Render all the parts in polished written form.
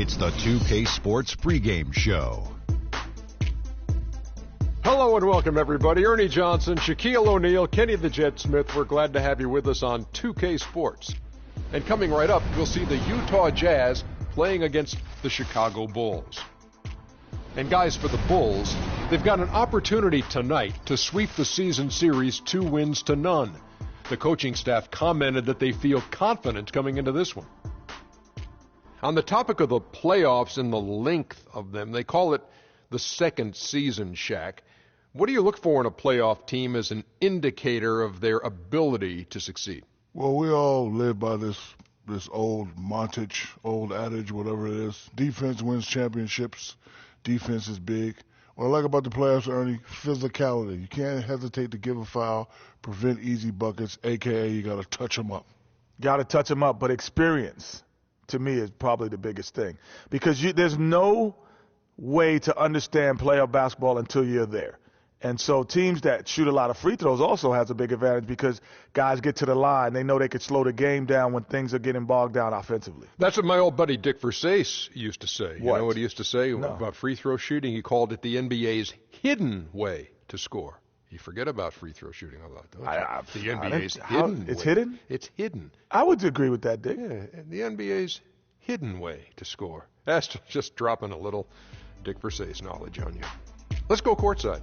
It's the 2K Sports pregame show. Hello and welcome, everybody. Ernie Johnson, Shaquille O'Neal, Kenny the Jet Smith. We're glad to have you with us on 2K Sports. And coming right up, you'll see the Utah Jazz playing against the Chicago Bulls. And guys, for the Bulls, they've got an opportunity tonight to sweep the season series 2-0. The coaching staff commented that they feel confident coming into this one. On the topic of the playoffs and the length of them, they call it the second season, Shaq. What do you look for in a playoff team as an indicator of their ability to succeed? Well, we all live by this old adage, whatever it is. Defense wins championships. Defense is big. What I like about the playoffs, Ernie, physicality. You can't hesitate to give a foul, prevent easy buckets, a.k.a. you got to touch them up. Got to touch them up, but experience, to me, is probably the biggest thing. Because there's no way to understand playoff basketball until you're there. And so teams that shoot a lot of free throws also has a big advantage because guys get to the line. They know they could slow the game down when things are getting bogged down offensively. That's what my old buddy Dick Versace used to say. You know what he used to say about free throw shooting? He called it the NBA's hidden way to score. You forget about free throw shooting a lot, don't you? The NBA's hidden way. It's hidden? It's hidden. I would agree with that, Dick. Yeah, the NBA's hidden way to score. That's just dropping a little Dick Versace knowledge on you. Let's go courtside.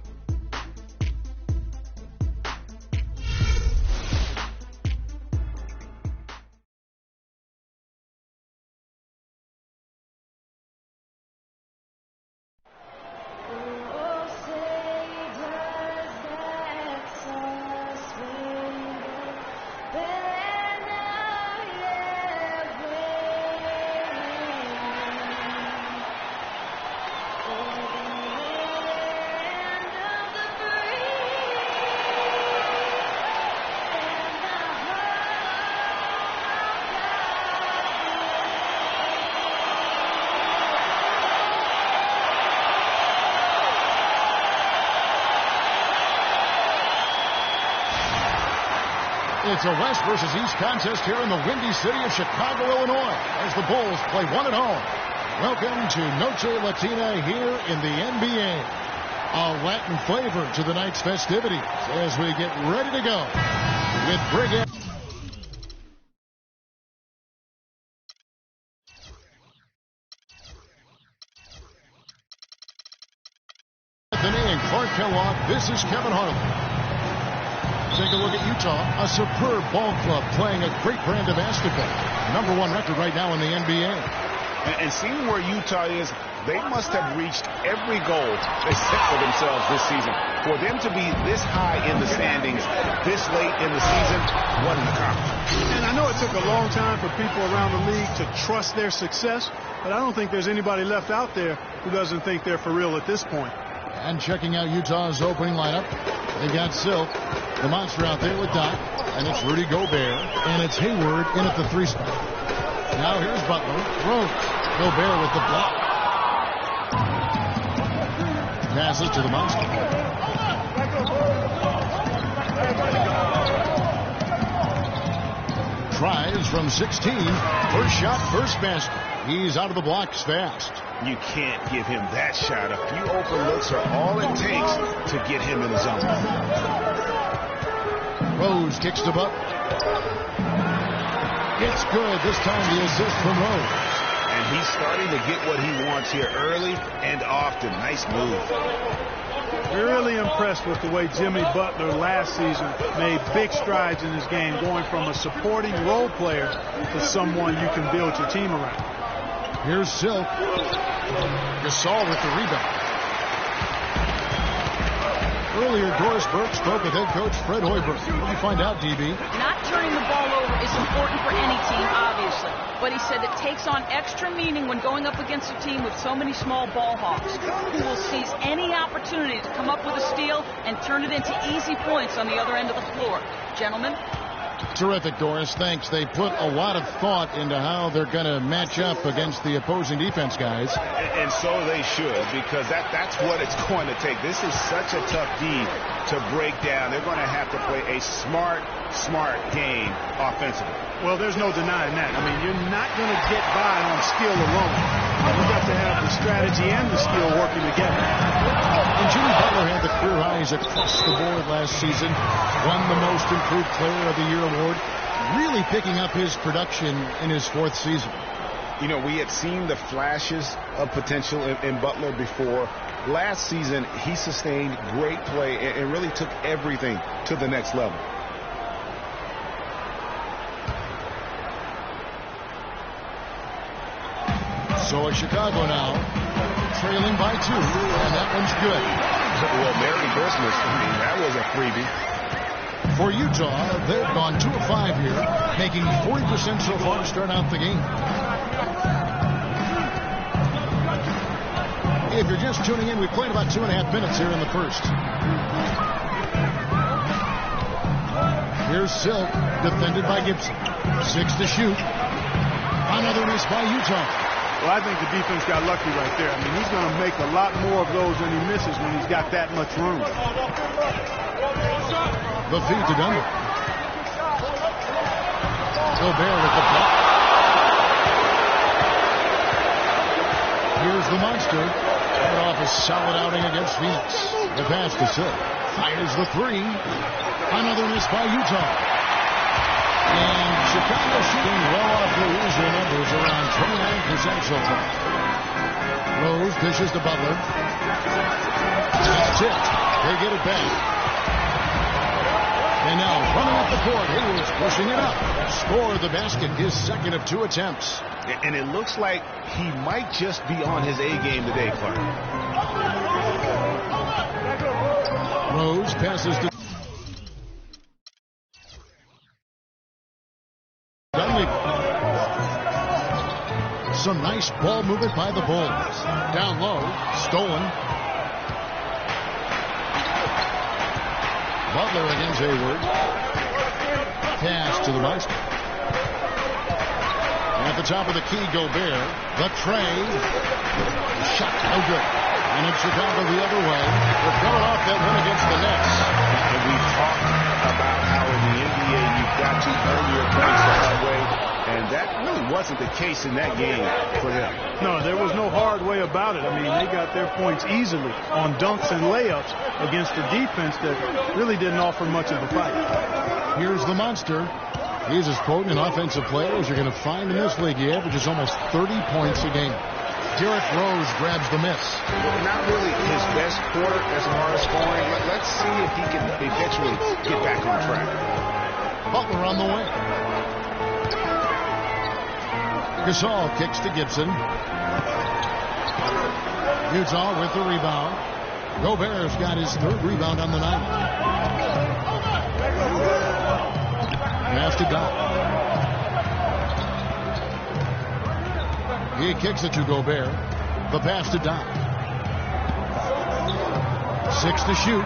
It's a West versus East contest here in the windy city of Chicago, Illinois, as the Bulls play one at home. Welcome to Noche Latina here in the NBA. A Latin flavor to the night's festivities as we get ready to go with Brigham. Anthony and Clark Kellogg, this is Kevin Harlan. Take a look at Utah, a superb ball club playing a great brand of basketball. #1 record right now in the NBA. And seeing where Utah is, they must have reached every goal they set for themselves this season. For them to be this high in the standings this late in the season, what an accomplishment. And I know it took a long time for people around the league to trust their success, but I don't think there's anybody left out there who doesn't think they're for real at this point. And checking out Utah's opening lineup, they got Silk, the monster out there with Doc, and it's Rudy Gobert, and it's Hayward in at the 3 spot. Now here's Butler, Rose, Gobert with the block. Passes to the monster. Tries from 16, first shot, first basket. He's out of the blocks fast. You can't give him that shot. A few open looks are all it takes to get him in the zone. Rose kicks to Butler. It's good. This time the assist from Rose. And he's starting to get what he wants here early and often. Nice move. We're really impressed with the way Jimmy Butler last season made big strides in his game, going from a supporting role player to someone you can build your team around. Here's Silk. Gasol with the rebound. Earlier, Doris Burke spoke with head coach Fred Hoiberg. What did you find out, DB? Not turning the ball over is important for any team, obviously. But he said it takes on extra meaning when going up against a team with so many small ball hawks who will seize any opportunity to come up with a steal and turn it into easy points on the other end of the floor. Gentlemen? Terrific, Doris. Thanks. They put a lot of thought into how they're going to match up against the opposing defense guys. And so they should, because that's what it's going to take. This is such a tough D to break down. They're going to have to play a smart game offensively. Well, there's no denying that. I mean, you're not going to get by on skill alone. You've got to have the strategy and the skill working together. And Jimmy Butler had the career highs across the board last season. Won the Most Improved Player of the Year award. Really picking up his production in his 4th season. You know, we had seen the flashes of potential in Butler before. Last season, he sustained great play and really took everything to the next level. So it's Chicago now, trailing by 2, and that one's good. Well, Merry Christmas. I mean, that was a freebie. For Utah, they've gone 2 of 5 here, making 40% so far to start out the game. If you're just tuning in, we've played about 2.5 minutes here in the first. Here's Silk, defended by Gibson. 6 to shoot. Another miss by Utah. Well, I think the defense got lucky right there. I mean, he's going to make a lot more of those than he misses when he's got that much room. The feed to Dunlap. Gobert with the block. Here's the monster. Coming off a solid outing against Phoenix. The pass to Silk. Fires the 3. Another miss by Utah. And Chicago shooting well off their usual numbers, around 29% so far. Rose dishes to Butler. That's it. They get it back. And now running up the court, Hayward's pushing it up. Scored the basket, his 2nd of 2 attempts. And it looks like he might just be on his A game today, Clark. Rose passes to Dunlap. Some nice ball movement by the Bulls. Down low, stolen. Butler against Hayward. Pass to the monster. At the top of the key, Gobert. The tray. The shot, no good. And it's Chicago the other way. They're coming off that win against the Nets. And we've talked about how in the NBA you've got to earn your points the hard way. And that really wasn't the case in that game for them. No, there was no hard way about it. I mean, they got their points easily on dunks and layups against a defense that really didn't offer much of a fight. Here's the monster. He's as potent an offensive player as you're going to find in this league. He averages almost 30 points a game. Derrick Rose grabs the miss. Not really his best quarter as far as scoring. Let's see if he can eventually get back on track. Butler on the way. Gasol kicks to Gibson. Utah with the rebound. Gobert's got his 3rd rebound on the night. Pass to Doc. He kicks it to Gobert. The pass to Doc. 6 to shoot.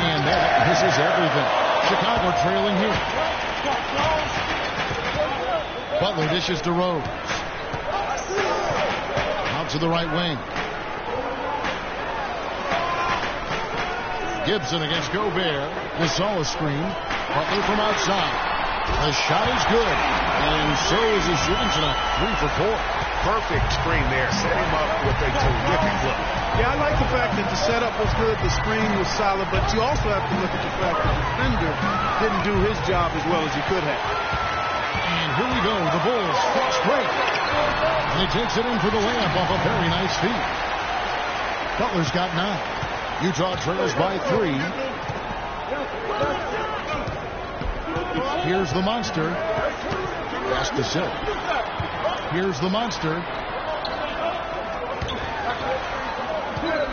And that misses everything. Chicago trailing here. Butler dishes to Rose. Out to the right wing. Gibson against Gobert. Gasol screen. Butler from outside. The shot is good. And so is his shooting tonight. 3 for 4. Perfect screen there. Set him up with a terrific look. Yeah, I like the fact that the setup was good, the screen was solid, but you also have to look at the fact that the defender didn't do his job as well as he could have. And here we go. The Bulls fast break. And he takes it in for the layup off a very nice feed. Butler's got 9. Utah trails by 3. Here's the monster. Pass to Silk. Here's the monster.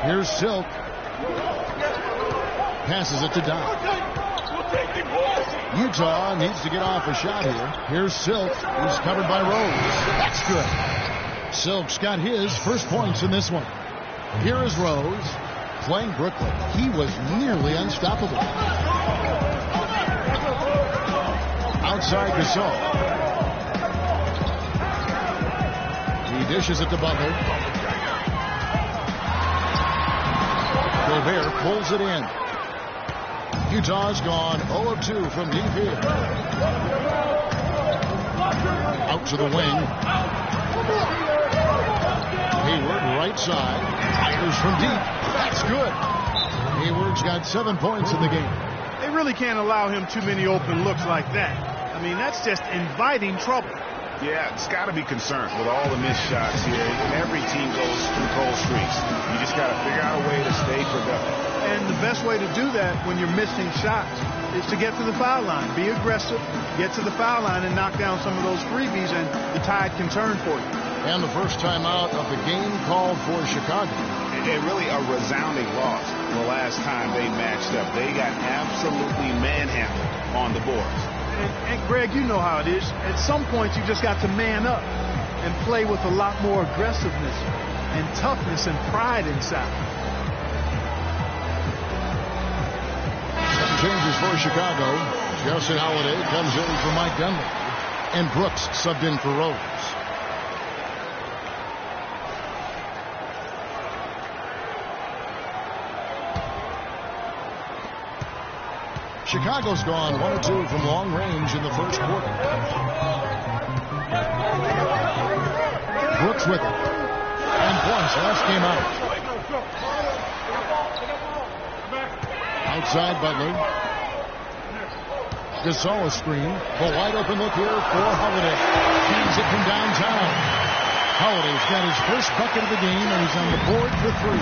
Here's Silk. Passes it to Doc. Utah needs to get off a shot here. Here's Silk. He's covered by Rose. That's good. Silk's got his first points in this one. Here is Rose playing Brooklyn. He was nearly unstoppable. Outside Gasol. He dishes it to Butler. Gobert pulls it in. Utah's gone 0 of 2 from deep here. Out to the wing. Hayward right side. Fires from deep. That's good. Hayward's got 7 points in the game. They really can't allow him too many open looks like that. I mean, that's just inviting trouble. Yeah, it's got to be concerned with all the missed shots here. And every team goes through cold streaks. You just got to figure out a way to stay productive. And the best way to do that when you're missing shots is to get to the foul line. Be aggressive, get to the foul line, and knock down some of those freebies, and the tide can turn for you. And the first time out of the game called for Chicago. And really a resounding loss the last time they matched up. They got absolutely manhandled on the boards. And Greg, you know how it is. At some point, you just got to man up and play with a lot more aggressiveness and toughness and pride inside. Some changes for Chicago. Justin Holiday comes in for Mike Dunleavy. And Brooks subbed in for Rose. Chicago's gone 1 of 2 from long range in the first quarter. Brooks with it. And points last game out. Outside Butler. Gasol screen. The wide open look here for Holiday. Keys it from downtown. Holiday's got his first bucket of the game, and he's on the board for 3.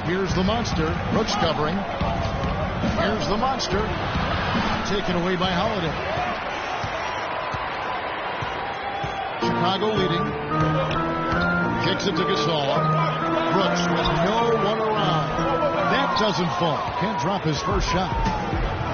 Here's the monster. Brooks covering. Here's the monster. Taken away by Holiday. Chicago leading. Kicks it to Gasol. Brooks with no one around. That doesn't fall. Can't drop his first shot.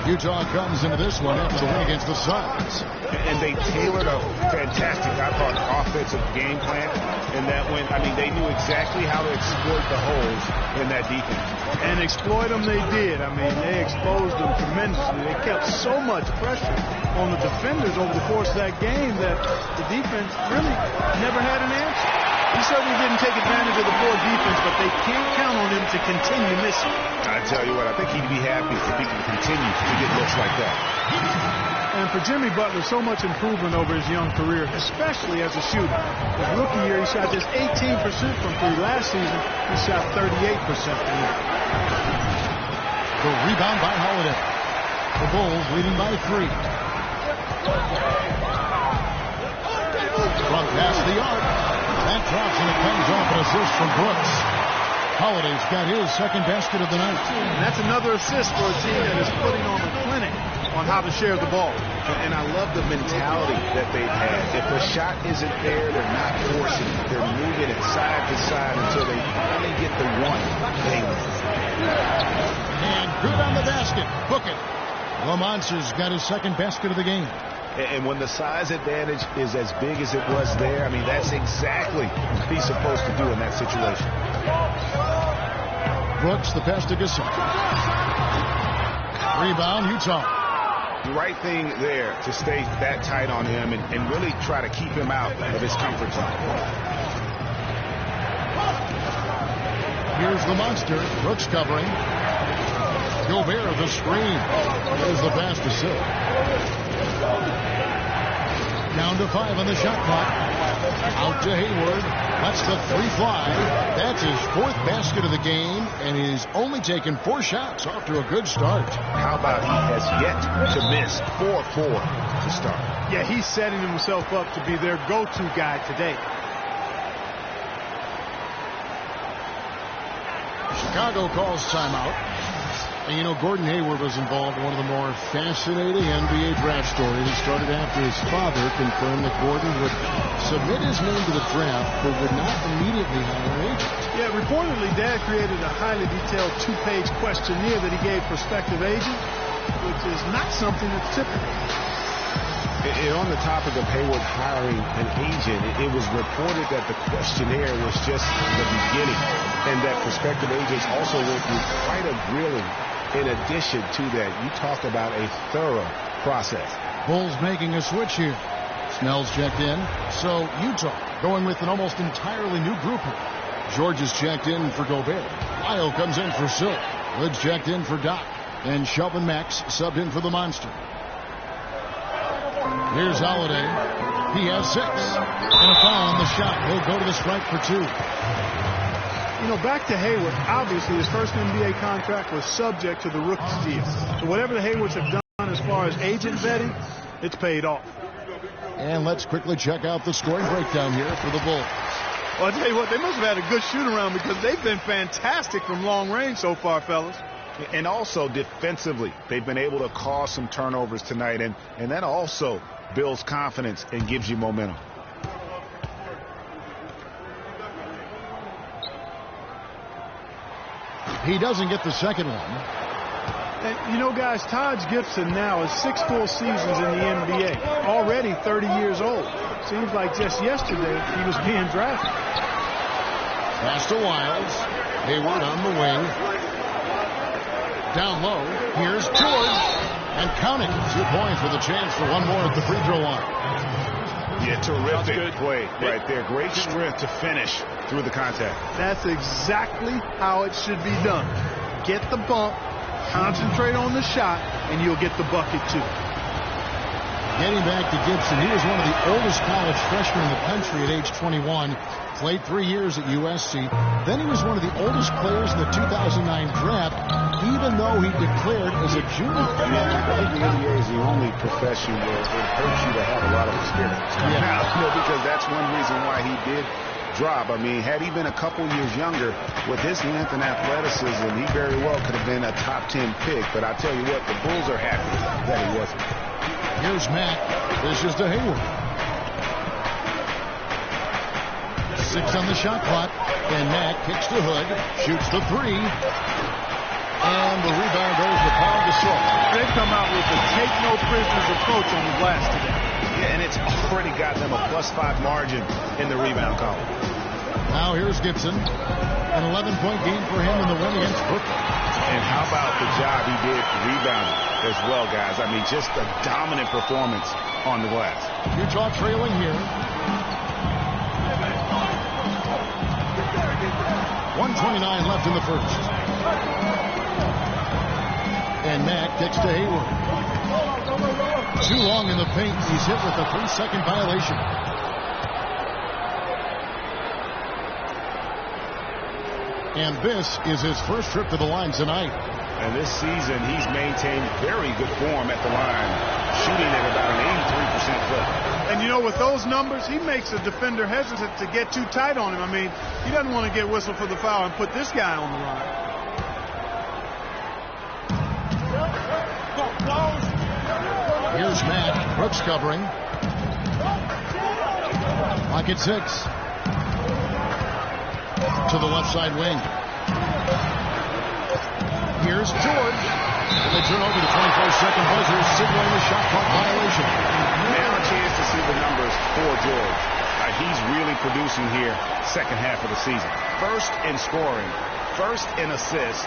Utah comes into this one after the win against the Suns. And they tailored a fantastic, I thought, offensive game plan. And that went, I mean, they knew exactly how to exploit the holes in that defense. And exploit them they did. I mean, they exposed them tremendously. They kept so much pressure on the defenders over the course of that game that the defense really never had an answer. He certainly didn't take advantage of the poor defense, but they can't count on him to continue missing. I tell you what, I think he'd be happy if he can continue to get looks like that. And for Jimmy Butler, so much improvement over his young career, especially as a shooter. His rookie year, he shot just 18% from 3. Last season, he shot 38% from 3. The rebound by Holiday. The Bulls leading by 3. From past the arc. That drops and it comes off an assist from Brooks. Holiday's got his second basket of the night. And that's another assist for a team that is putting on a clinic on how to share the ball. And I love the mentality that they've had. If the shot isn't there, they're not forcing it. They're moving it side to side until they finally get the one. And good on the basket. Book it. Lamonce's got his second basket of the game. And when the size advantage is as big as it was there, I mean, that's exactly what he's supposed to do in that situation. Brooks, the pass to Gasol. Rebound, Utah. The right thing there to stay that tight on him and really try to keep him out of his comfort zone. Here's the monster. Brooks covering. Gobert the screen. There's the pass to Silk. Down to 5 on the shot clock. Out to Hayward. Lets the 3 fly. That's his 4th basket of the game, and he's only taken 4 shots. Off to a good start. How about he has yet to miss 4-4 to start? Yeah, he's setting himself up to be their go-to guy today. Chicago calls timeout. And you know, Gordon Hayward was involved in one of the more fascinating NBA draft stories. It started after his father confirmed that Gordon would submit his name to the draft, but would not immediately hire an agent. Yeah, reportedly, Dad created a highly detailed 2-page questionnaire that he gave prospective agents, which is not something that's typical. And on the topic of Hayward hiring an agent, it was reported that the questionnaire was just the beginning, and that prospective agents also went through quite a grilling. In addition to that, you talk about a thorough process. Bulls making a switch here. Snell's checked in, so Utah going with an almost entirely new group here. George is checked in for Gobert. Lyle comes in for Silk. Woods checked in for Doc. And Shelvin Max subbed in for the Monster. Here's Holiday. He has 6. And a foul on the shot. He'll go to the stripe for 2. You know, back to Hayward, obviously his first NBA contract was subject to the rookies deal. So whatever the Haywards have done as far as agent vetting, it's paid off. And let's quickly check out the scoring breakdown here for the Bulls. Well, I'll tell you what, they must have had a good shoot-around because they've been fantastic from long range so far, fellas. And also defensively, they've been able to cause some turnovers tonight, and that also builds confidence and gives you momentum. He doesn't get the second one. And, you know, guys, Taj Gibson now is 6 full seasons in the NBA, already 30 years old. Seems like just yesterday he was being drafted. Pass to Wiles. Hayward on the wing. Down low. Here's George. And counting. 2 points with a chance for one more at the free throw line. Yeah, terrific play right there. Great strength to finish through the contact. That's exactly how it should be done. Get the bump, concentrate on the shot, and you'll get the bucket too. Getting back to Gibson, he was one of the oldest college freshmen in the country at age 21. Played 3 years at USC. Then he was one of the oldest players in the 2009 draft, even though he declared as a junior. I think the NBA is the only profession where it hurts you to have a lot of experience. Yeah. Because that's one reason why he did drop. I mean, had he been a couple years younger, with his length and athleticism, he very well could have been a top 10 pick. But I tell you what, the Bulls are happy that he wasn't. Here's Mack. This is to Hayward. 6 on the shot clock. And Mack kicks to Hood. Shoots the 3. And the rebound goes to Paul Gasol. They've come out with a take no prisoners approach on the glass today. Yeah, and it's already got them a +5 margin in the rebound column. Now here's Gibson. An 11-point game for him in the win against Brooklyn. And how about the job he did rebounding as well, guys? I mean, just a dominant performance on the glass. Utah trailing here. 1:29 left in the first. And Mack kicks to Hayward. Too long in the paint. He's hit with a 3-second violation. And this is his first trip to the line tonight. And this season, he's maintained very good form at the line, shooting at about an 83% clip. And you know, with those numbers, he makes a defender hesitant to get too tight on him. I mean, he doesn't want to get whistled for the foul and put this guy on the line. Here's Matt. Brooks covering. Lock at 6. To the left side wing. Here's George. And they turn over the 24-second buzzer, signaling the shot clock violation. Now a chance to see the numbers for George. He's really producing here second half of the season. First in scoring, first in assists,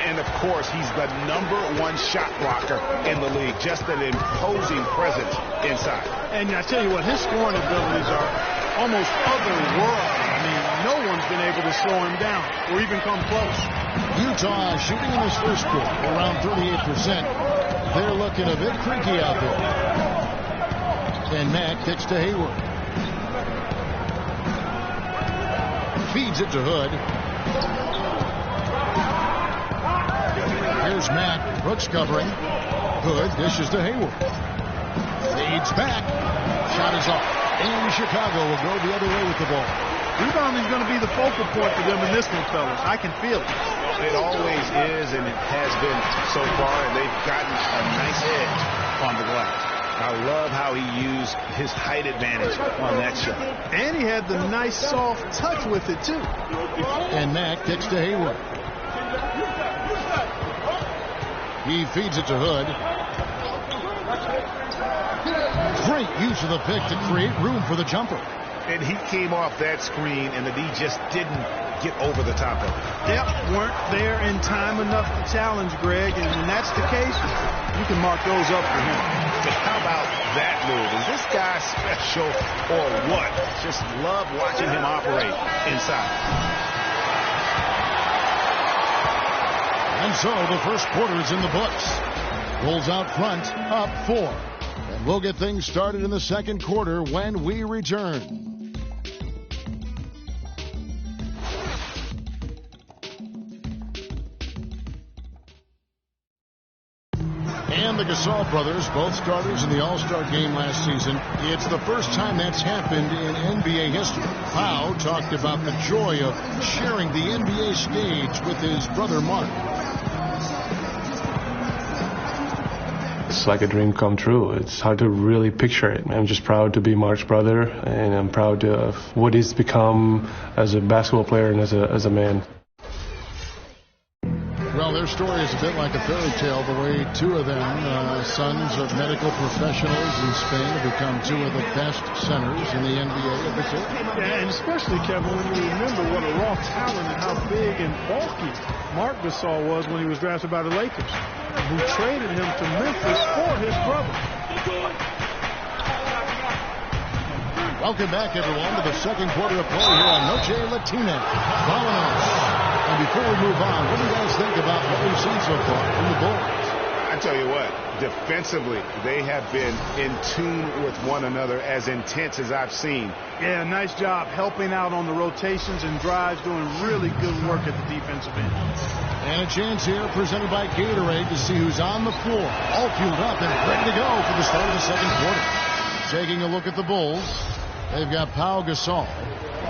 and of course he's the #1 shot blocker in the league. Just an imposing presence inside. And I tell you what, his scoring abilities are almost otherworldly. I mean, no one's been able to slow him down or even come close. Utah shooting in this first quarter around 38%. They're looking a bit creaky out there. And Mack kicks to Hayward. Feeds it to Hood. Here's Mack. Brooks covering. Hood dishes to Hayward. Fades back. Shot is off. And Chicago will go the other way with the ball. Rebounding is going to be the focal point for them in this one, fellas. I can feel it. It always is, and it has been so far, and they've gotten a nice edge on the glass. I love how he used his height advantage on that shot. And he had the nice soft touch with it, too. And Mack kicks to Hayward. He feeds it to Hood. Great use of the pick to create room for the jumper. And he came off that screen, and the D just didn't get over the top of it. Yep, weren't there in time enough to challenge Greg, and when that's the case, you can mark those up for him. How about that move? Is this guy special or what? Just love watching him operate inside. And so the first quarter is in the books. Bulls out front, up 4. And we'll get things started in the second quarter when we return. And the Gasol brothers, both starters in the All-Star game last season. It's the first time that's happened in NBA history. Pau talked about the joy of sharing the NBA stage with his brother Mark. It's like a dream come true. It's hard to really picture it. I'm just proud to be Mark's brother, and I'm proud of what he's become as a basketball player and as a man. Well, their story is a bit like a fairy tale, the way two of them, sons of medical professionals in Spain, have become two of the best centers in the NBA of the day. Yeah, and especially, Kevin, when you remember what a raw talent and how big and bulky Marc Gasol was when he was drafted by the Lakers, who traded him to Memphis for his brother. Welcome back, everyone, to the second quarter of play here on Noche Latina. And before we move on, what do you guys think about what we've seen so far from the Bulls? I tell you what, defensively, they have been in tune with one another, as intense as I've seen. Yeah, nice job helping out on the rotations and drives, doing really good work at the defensive end. And a chance here presented by Gatorade to see who's on the floor. All fueled up and ready to go for the start of the second quarter. Taking a look at the Bulls, they've got Pau Gasol.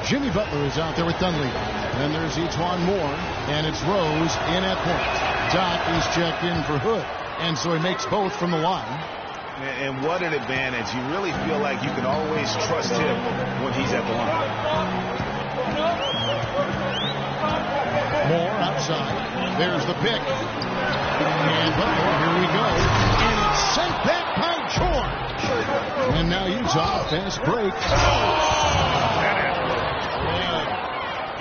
Jimmy Butler is out there with Dunleavy. Then there's Etuan Moore, and it's Rose in at point. Doc is checked in for Hood, and so he makes both from the line. And what an advantage. You really feel like you can always trust him when he's at the line. Moore outside. There's the pick. And Butler, here we go. And it's sent back by George. And now Utah, fast break.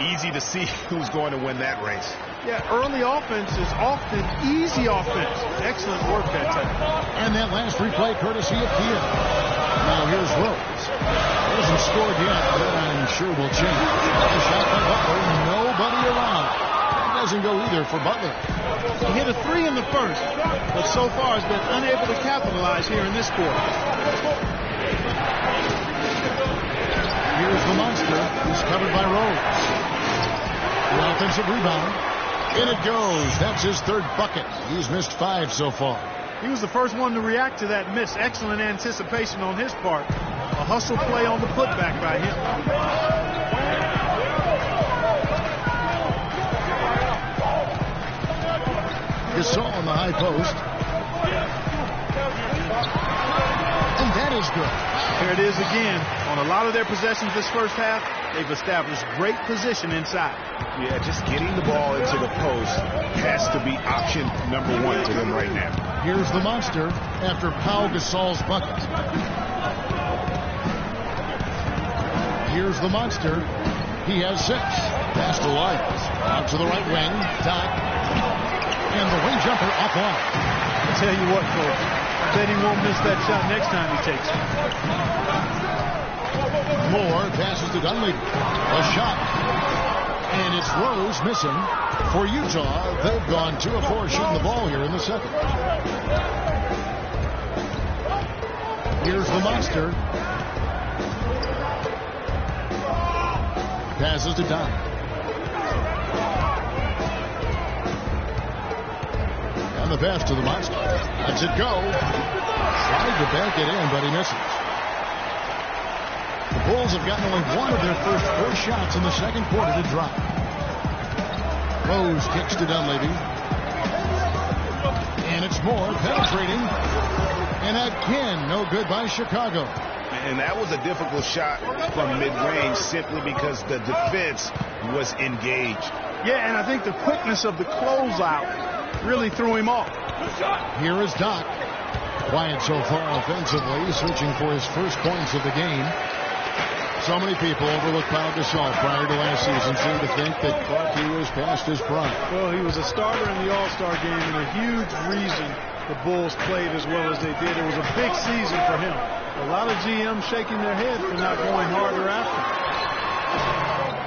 Easy to see who's going to win that race. Yeah, early offense is often easy offense. Excellent work that time. And that last replay courtesy of Kia. Now here's Rose. Hasn't scored yet, but I'm sure will change. A shot by Butler, nobody around. It doesn't go either for Butler. He hit a 3 in the first, but so far has been unable to capitalize here in this quarter. Here's the monster, who's covered by Rose. The offensive rebound. In it goes. That's his third bucket. He's missed 5 so far. He was the first one to react to that miss. Excellent anticipation on his part. A hustle play on the putback by him. Gasol on the high post. And that is good. Here it is again. On a lot of their possessions this first half, they've established great position inside. Yeah, just getting the ball into the post has to be option number 1 to them right now. Here's the monster after Pau Gasol's bucket. Here's the monster. He has 6. Pass to Lyles. Out to the right wing. Doc. And the wing jumper up on. I'll tell you what, Coach. I bet he won't miss that shot next time he takes it. Moore passes to Dunleavy. A shot. And it's Rose missing. For Utah, they've gone 2 of 4 shooting the ball here in the second. Here's the monster. Passes to Doc. And the pass to the monster. Lets it go. Tried to bank it in, but he misses. The Bulls have gotten only 1 of their first 4 shots in the second quarter to drop. Rose kicks to Dunleavy. And it's Moore penetrating. And again, no good by Chicago. And that was a difficult shot from mid-range simply because the defense was engaged. Yeah, and I think the quickness of the closeout really threw him off. Here is Doc. Quiet so far offensively, searching for his first points of the game. So many people overlook Pau Gasol prior to last season, seem to think that Clark was past his prime. Well, he was a starter in the All-Star game and a huge reason the Bulls played as well as they did. It was a big season for him. A lot of GMs shaking their head for not going harder after.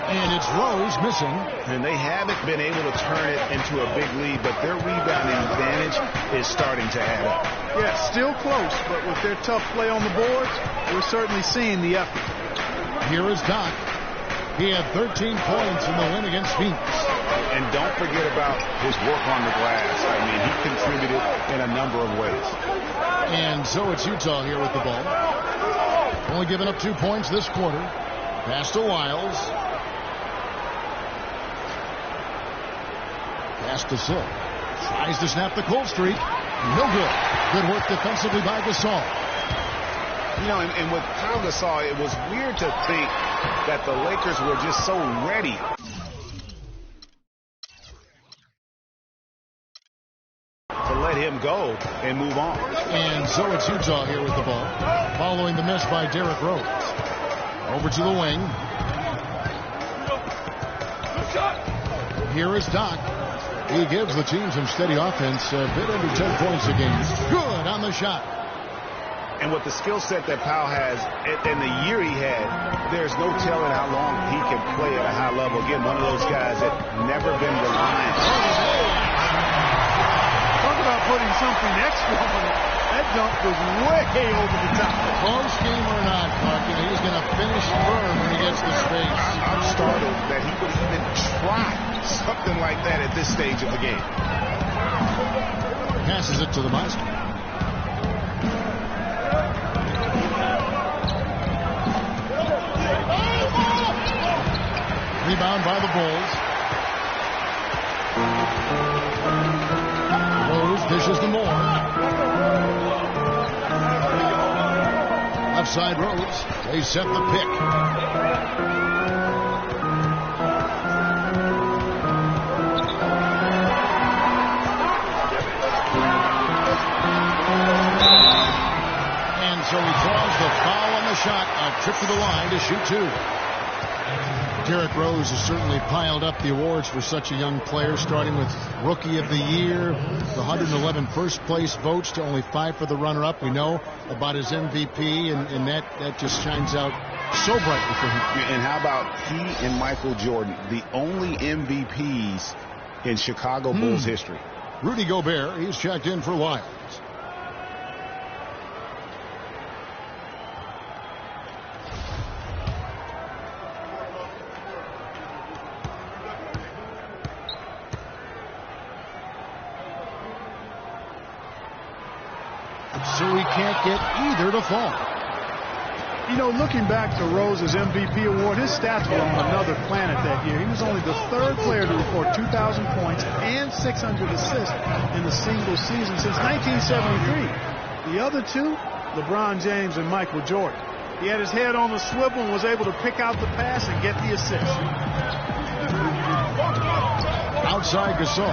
And it's Rose missing. And they haven't been able to turn it into a big lead, but their rebounding advantage is starting to add up. Yeah, still close, but with their tough play on the boards, we're certainly seeing the effort. Here is Doc. He had 13 points in the win against Phoenix. And don't forget about his work on the glass. I mean, he contributed in a number of ways. And so it's Utah here with the ball. Only giving up 2 points this quarter. Pass to Wiles. Pass to Silk. Tries to snap the cold streak. No good. Good work defensively by Gasol. You know, and with Pau Gasol, it was weird to think that the Lakers were just so ready to let him go and move on. And so it's Utah here with the ball, following the miss by Derrick Rose. Over to the wing. Here is Doc. He gives the team some steady offense, a bit under 10 points a game. Good on the shot. And with the skill set that Pau has and the year he had, there's no telling how long he can play at a high level. Again, one of those guys that never been reliant. Talk about putting something extra on it. That dunk was way over the top. Close game or not, Clark, he's going to finish firm when he gets the space. I'm startled that he would even try something like that at this stage of the game. Passes it to the monster. Rebound by the Bulls. Rose dishes to Moore. Outside Rose. They set the pick. And so he draws the foul on the shot. A trip to the line to shoot two. Derrick Rose has certainly piled up the awards for such a young player, starting with Rookie of the Year, the 111 first place votes to only 5 for the runner-up. We know about his MVP, and that just shines out so brightly for him. And how about he and Michael Jordan, the only MVPs in Chicago Bulls history? Rudy Gobert, he's checked in for Wiles. So he can't get either to fall. You know, looking back to Rose's MVP award, his stats were on another planet that year. He was only the third player to record 2,000 points and 600 assists in a single season since 1973. The other two, LeBron James and Michael Jordan. He had his head on the swivel and was able to pick out the pass and get the assist. Outside Gasol.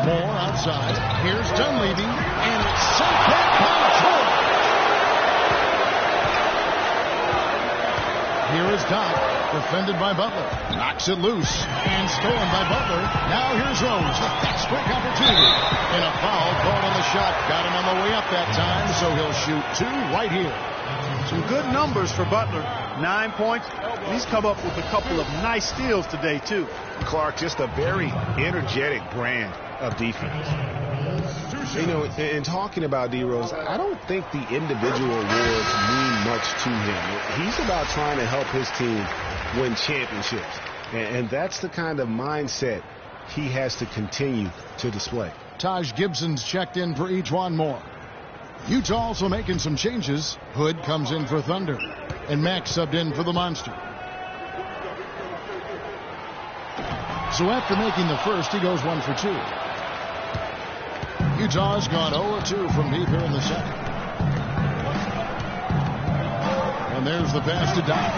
Moore outside. Here's Dunleavy, and it's sent back by Troy. Here is Doc, defended by Butler. Knocks it loose, and stolen by Butler. Now here's Rose, a fast break opportunity. And a foul called on the shot. Got him on the way up that time, so he'll shoot two right here. Some good numbers for Butler. 9 points. He's come up with a couple of nice steals today, too. Clark, just a very energetic brand of defense. You know, in talking about D. Rose, I don't think the individual awards mean much to him. He's about trying to help his team win championships. And that's the kind of mindset he has to continue to display. Taj Gibson's checked in for Ejuan Moore. Utah also making some changes. Hood comes in for Thunder, and Max subbed in for the Monster. So after making the first, he goes 1 for 2. Utah's gone 0-2 from deep here in the second. And there's the pass to Doc.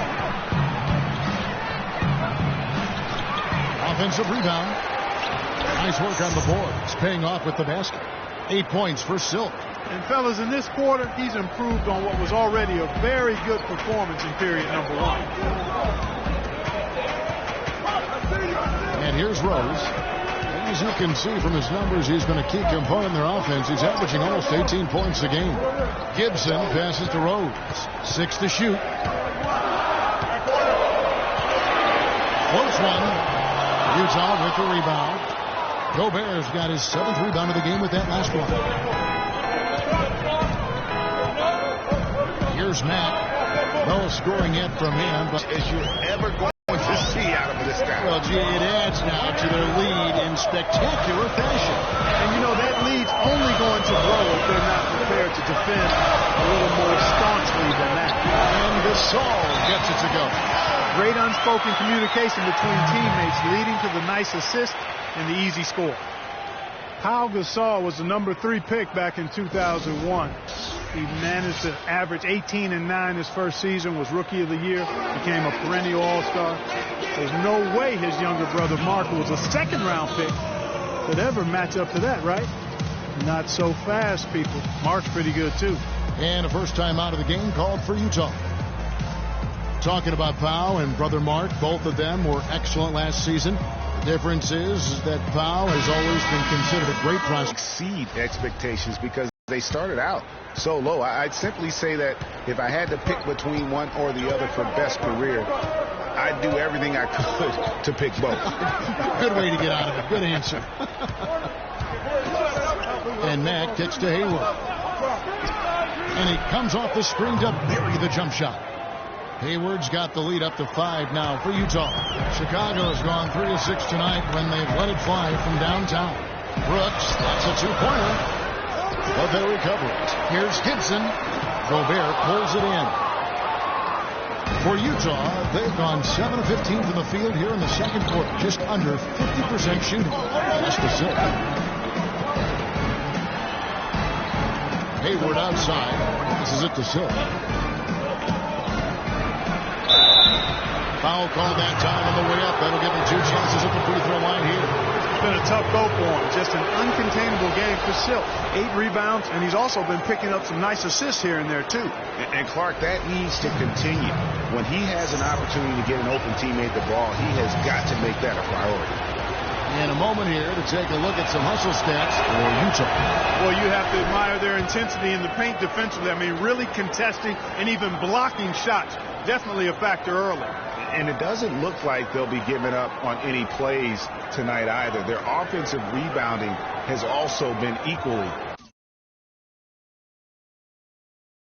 Offensive rebound. Nice work on the boards, paying off with the basket. 8 points for Silk. And fellas, in this quarter, he's improved on what was already a very good performance in period number 1. And here's Rose. As you can see from his numbers, he's been a key component in their offense. He's averaging almost 18 points a game. Gibson passes to Rhodes. 6 to shoot. Close one. Utah with the rebound. Gobert's got his 7th rebound of the game with that last one. Here's Matt. No scoring yet from him, but as you're ever going to see out of this guy. Well, gee, it adds now to their lead in spectacular fashion. And you know, that lead's only going to grow if they're not prepared to defend a little more staunchly than that. And Gasol gets it to go. Great unspoken communication between teammates leading to the nice assist and the easy score. Pau Gasol was the number 3 pick back in 2001. He managed to average 18 and 9 his first season, was Rookie of the Year, became a perennial All-Star. There's no way his younger brother Mark, who was a second-round pick, could ever match up to that, right? Not so fast, people. Mark's pretty good, too. And a first time out of the game called for Utah. Talking about Pau and brother Mark, both of them were excellent last season. The difference is that Pau has always been considered a great prospect. Exceed expectations because they started out so low. I'd simply say that if I had to pick between one or the other for best career, I'd do everything I could to pick both. Good way to get out of it. Good answer. And Mack kicks to Hayward. And he comes off the screen to bury the jump shot. Hayward's got the lead up to 5 now for Utah. Chicago has gone 3 of 6 tonight when they've let it fly from downtown. Brooks, that's a 2-pointer. But they recover it. Here's Gibson. Gobert pulls it in. For Utah, they've gone 7 of 15 from the field here in the second quarter. Just under 50% shooting. That's the set. Hayward outside. This is it to set. Foul called that time on the way up. That'll give him 2 chances at the free throw line here. It's been a tough go for him. Just an uncontainable game for Silk. 8 rebounds, and he's also been picking up some nice assists here and there, too. And Clark, that needs to continue. When he has an opportunity to get an open teammate the ball, he has got to make that a priority. And a moment here to take a look at some hustle stats for Utah. Well, you have to admire their intensity in the paint defensively. I mean, really contesting and even blocking shots. Definitely a factor early. And it doesn't look like they'll be giving up on any plays tonight either. Their offensive rebounding has also been equally